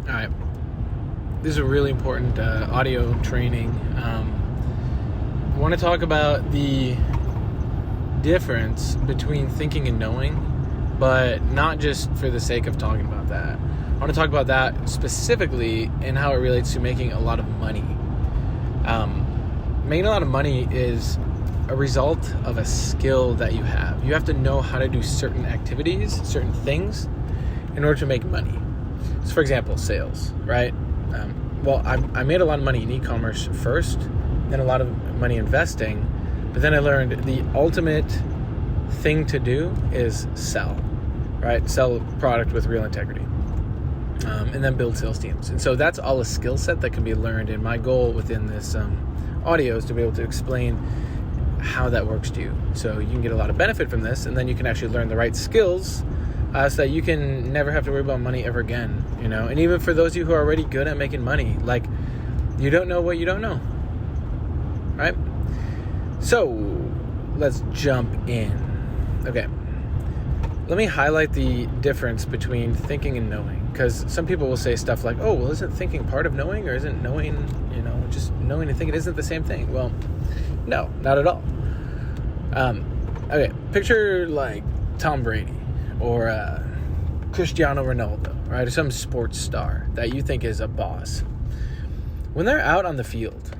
All right. This is a really important audio training. I want to talk about the difference between thinking and knowing, but not just for the sake of talking about that. I want to talk about that specifically and how it relates to making a lot of money. Making a lot of money is a result of a skill that you have. You have to know how to do certain activities, certain things, in order to make money. So, for example, sales, right? I made a lot of money in e-commerce first, then a lot of money investing, but then I learned the ultimate thing to do is sell, right? Sell a product with real integrity, and then build sales teams. And so that's all a skill set that can be learned. And my goal within this audio is to be able to explain how that works to you. So you can get a lot of benefit from this, and then you can actually learn the right skills so that you can never have to worry about money ever again, you know? And even for those of you who are already good at making money, like, you don't know what you don't know, right? So let's jump in. Okay. Let me highlight the difference between thinking and knowing, because some people will say stuff like, oh, well, isn't thinking part of knowing, or isn't knowing, just knowing and thinking isn't the same thing? Well, no, not at all. Okay, picture like Tom Brady or Cristiano Ronaldo, right? Or some sports star that you think is a boss. When they're out on the field,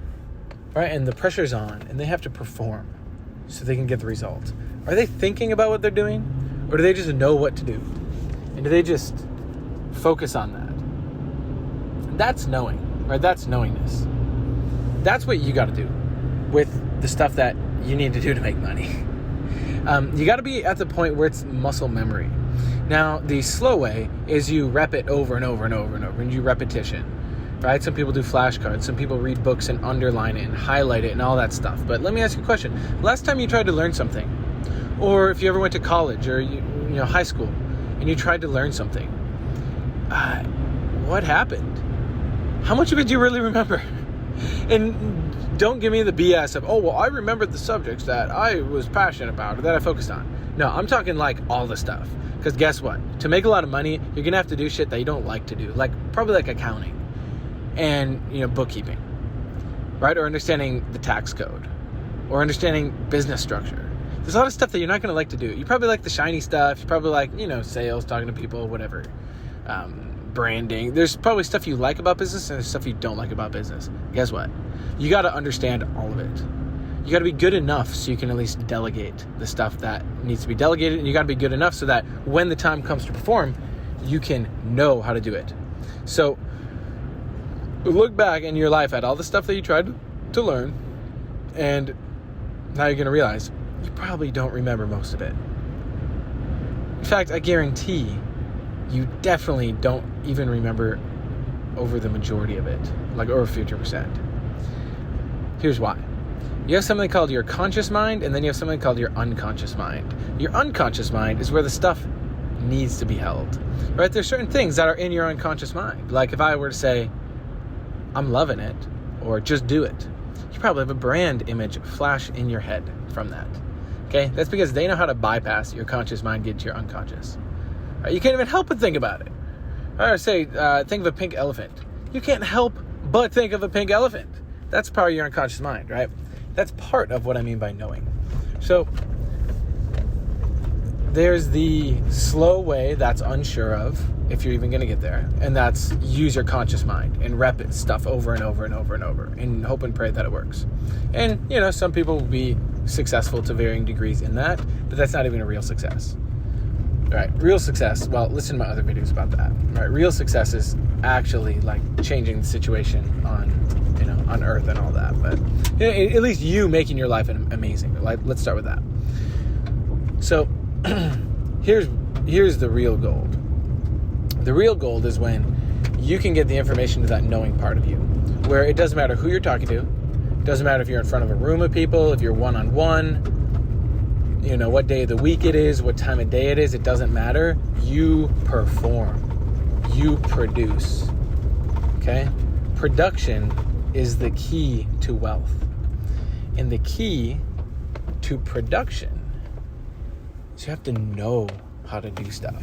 right, and the pressure's on and they have to perform so they can get the result, are they thinking about what they're doing, or do they just know what to do? And do they just focus on that? That's knowing, right? That's knowingness. That's what you got to do with the stuff that you need to do to make money. You got to be at the point where it's muscle memory. Now, the slow way is you rep it over and over and over and over, and you repetition, right? Some people do flashcards. Some people read books and underline it and highlight it and all that stuff. But let me ask you a question. Last time you tried to learn something, or if you ever went to college or high school and you tried to learn something, what happened? How much of it do you really remember? And don't give me the BS of, oh, well, I remembered the subjects that I was passionate about or that I focused on. No, I'm talking like all the stuff. Because guess what? To make a lot of money, you're going to have to do shit that you don't like to do. Probably like accounting and, bookkeeping, right? Or understanding the tax code or understanding business structure. There's a lot of stuff that you're not going to like to do. You probably like the shiny stuff. You probably like, sales, talking to people, whatever. Branding. There's probably stuff you like about business and there's stuff you don't like about business. Guess what? You got to understand all of it. You got to be good enough so you can at least delegate the stuff that needs to be delegated, and you got to be good enough so that when the time comes to perform, you can know how to do it. So look back in your life at all the stuff that you tried to learn, and now you're going to realize you probably don't remember most of it. In fact, I guarantee you definitely don't even remember over the majority of it, over 50%. Here's why. You have something called your conscious mind, and then you have something called your unconscious mind. Your unconscious mind is where the stuff needs to be held, right? There's certain things that are in your unconscious mind. Like if I were to say, I'm loving it, or just do it, you probably have a brand image flash in your head from that. Okay? That's because they know how to bypass your conscious mind, get to your unconscious. Right? You can't even help but think about it. Or say, think of a pink elephant. You can't help but think of a pink elephant. That's part of your unconscious mind, right? That's part of what I mean by knowing. So there's the slow way that's unsure of, if you're even going to get there, and that's use your conscious mind and rep it stuff over and over and over and over and hope and pray that it works. And, some people will be successful to varying degrees in that, but that's not even a real success. All right, real success, well, listen to my other videos about that. All right, real success is actually changing the situation on Earth and all that. But at least you making your life amazing. Let's start with that. So here's the real gold. The real gold is when you can get the information to that knowing part of you, where it doesn't matter who you're talking to. It doesn't matter if you're in front of a room of people, if you're one-on-one, what day of the week it is, what time of day it is. It doesn't matter. You perform. You produce. Okay? Production is the key to wealth. And the key to production is you have to know how to do stuff.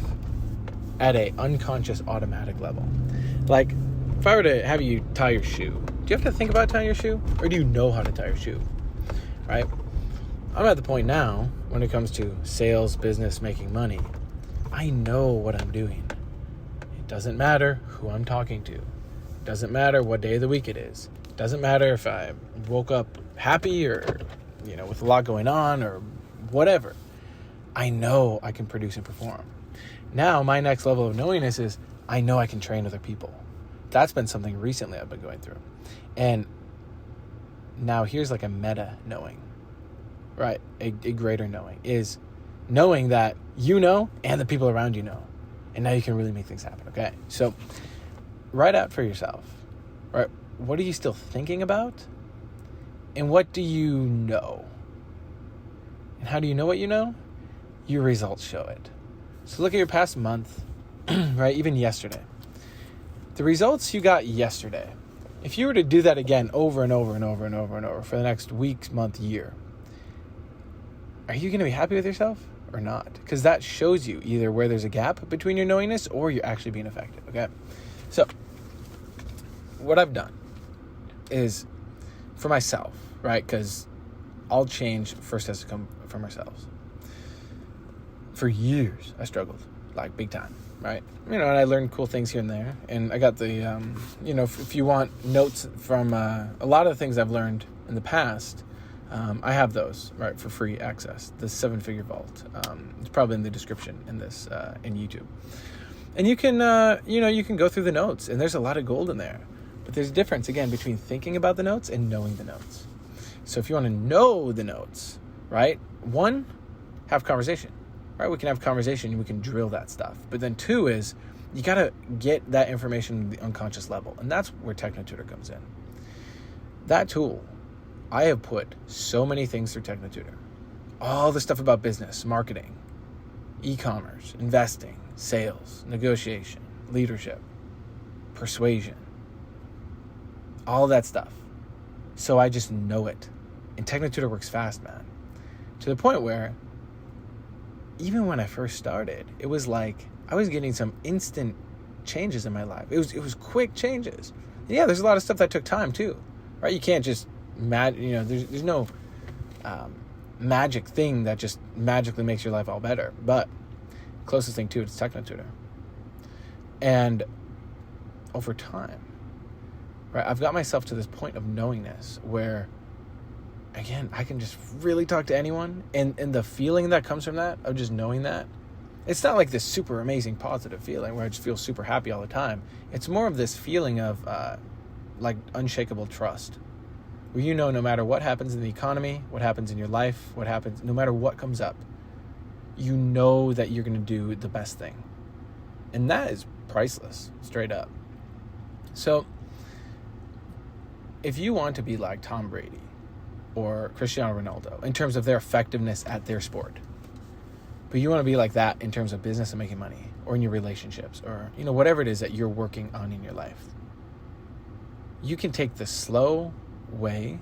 at a unconscious automatic level. Like, if I were to have you tie your shoe, do you have to think about tying your shoe? Or do you know how to tie your shoe? Right? I'm at the point now, when it comes to sales, business, making money, I know what I'm doing. It doesn't matter who I'm talking to. It doesn't matter what day of the week it is. It doesn't matter if I woke up happy or, with a lot going on or whatever. I know I can produce and perform. Now, my next level of knowingness is I know I can train other people. That's been something recently I've been going through. And now here's like a meta knowing, right? A greater knowing is knowing that you know and the people around you know. And now you can really make things happen, okay? So write out for yourself, right? What are you still thinking about? And what do you know? And how do you know what you know? Your results show it. So look at your past month, right? Even yesterday. The results you got yesterday, if you were to do that again over and over and over and over and over for the next week, month, year, are you going to be happy with yourself or not? Because that shows you either where there's a gap between your knowingness or you're actually being effective, okay? So what I've done is for myself, right? Because all change first has to come from ourselves. For years, I struggled, like big time, right? And I learned cool things here and there. And I got the, if you want notes from a lot of the things I've learned in the past, I have those, right, for free access. The 7-figure vault. It's probably in the description in this, in YouTube. And you can, you can go through the notes, and there's a lot of gold in there. But there's a difference, again, between thinking about the notes and knowing the notes. So if you want to know the notes, right, 1, have conversation. Right, we can have conversation and we can drill that stuff. But then 2 is you got to get that information at the unconscious level. And that's where Technotutor comes in. That tool, I have put so many things through Technotutor. All the stuff about business, marketing, e-commerce, investing, sales, negotiation, leadership, persuasion, all that stuff. So I just know it. And Technotutor works fast, man. To the point where even when I first started, it was like I was getting some instant changes in my life. It was quick changes. And yeah, there's a lot of stuff that took time too, right? You can't just there's no magic thing that just magically makes your life all better. But closest thing to it is Technotutor. And over time, right, I've got myself to this point of knowingness where, again, I can just really talk to anyone, and the feeling that comes from that, of just knowing that, it's not like this super amazing positive feeling where I just feel super happy all the time. It's more of this feeling of like unshakable trust, where no matter what happens in the economy, what happens in your life, what happens, no matter what comes up, you know that you're going to do the best thing. And that is priceless, straight up. So if you want to be like Tom Brady or Cristiano Ronaldo in terms of their effectiveness at their sport, but you want to be like that in terms of business and making money, or in your relationships, or whatever it is that you're working on in your life, you can take the slow way,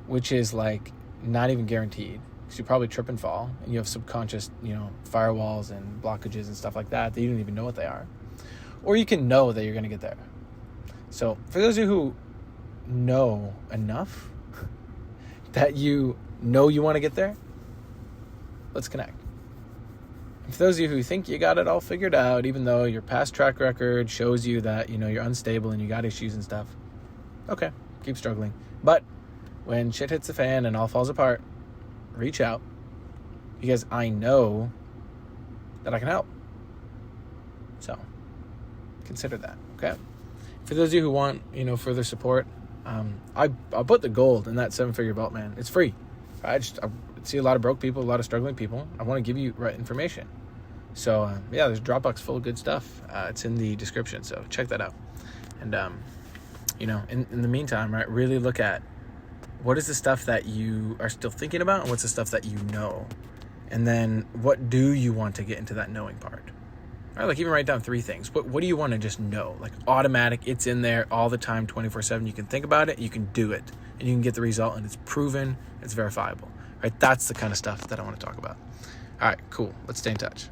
which is like not even guaranteed, because you probably trip and fall, and you have subconscious firewalls and blockages and stuff like that you don't even know what they are, or you can know that you're going to get there. So for those of you who know enough that you want to get there, let's connect. And for those of you who think you got it all figured out, even though your past track record shows you that you're unstable and you got issues and stuff, okay, keep struggling. But when shit hits the fan and all falls apart, reach out, because I know that I can help. So consider that, okay? For those of you who want further support, I'll put the gold in that 7-figure vault, man. It's free. I see a lot of broke people, a lot of struggling people. I want to give you right information. So there's a Dropbox full of good stuff. It's in the description, so check that out. And in the meantime, right, really look at what is the stuff that you are still thinking about, and what's the stuff that you know, and then what do you want to get into that knowing part. Right, like even write down 3 things. What do you want to just know? Like automatic, it's in there all the time, 24/7. You can think about it, you can do it, and you can get the result, and it's proven, it's verifiable. Right, that's the kind of stuff that I want to talk about. All right, cool. Let's stay in touch.